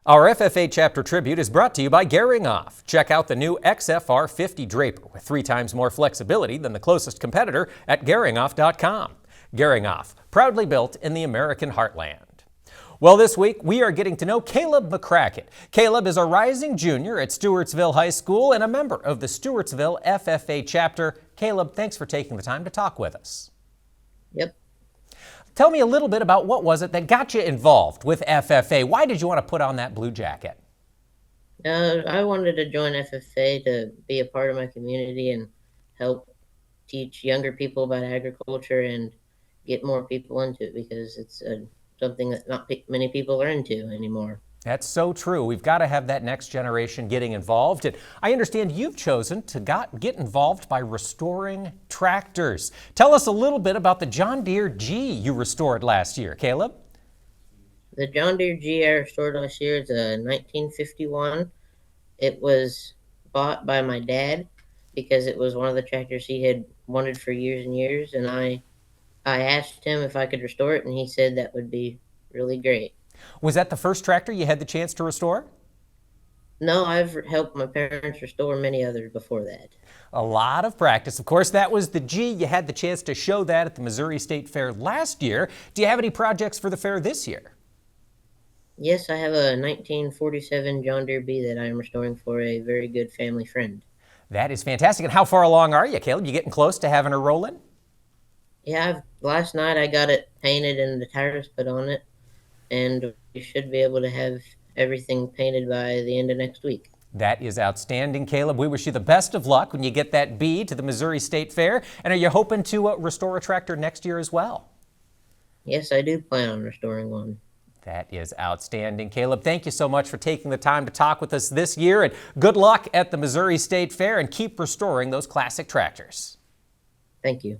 Our FFA chapter tribute is brought to you by Off. Check out the new XFR 50 Draper with 3 times more flexibility than the closest competitor at GaringOff.com. Off, proudly built in the American heartland. Well, this week we are getting to know Caleb McCracken. Caleb is a rising junior at Stewartsville High School and a member of the Stewartsville FFA chapter. Caleb, thanks for taking the time to talk with us. Yep. Tell me a little bit about what was it that got you involved with FFA? Why did you want to put on that blue jacket? I wanted to join FFA to be a part of my community and help teach younger people about agriculture and get more people into it because it's something that not many people are into anymore. That's so true. We've got to have that next generation getting involved. And I understand you've chosen to get involved by restoring tractors. Tell us a little bit about the John Deere G you restored last year, Caleb. The John Deere G I restored last year is a 1951. It was bought by my dad because it was one of the tractors he had wanted for years and years. And I asked him if I could restore it, and he said that would be really great. Was that the first tractor you had the chance to restore? No, I've helped my parents restore many others before that. A lot of practice. Of course, that was the G. You had the chance to show that at the Missouri State Fair last year. Do you have any projects for the fair this year? Yes, I have a 1947 John Deere B that I am restoring for a very good family friend. That is fantastic. And how far along are you, Caleb? You getting close to having her rolling? Yeah, last night I got it painted and the tires put on it, and we should be able to have everything painted by the end of next week. That is outstanding, Caleb. We wish you the best of luck when you get that B to the Missouri State Fair. And are you hoping to restore a tractor next year as well? Yes, I do plan on restoring one. That is outstanding, Caleb. Thank you so much for taking the time to talk with us this year, and good luck at the Missouri State Fair, and keep restoring those classic tractors. Thank you.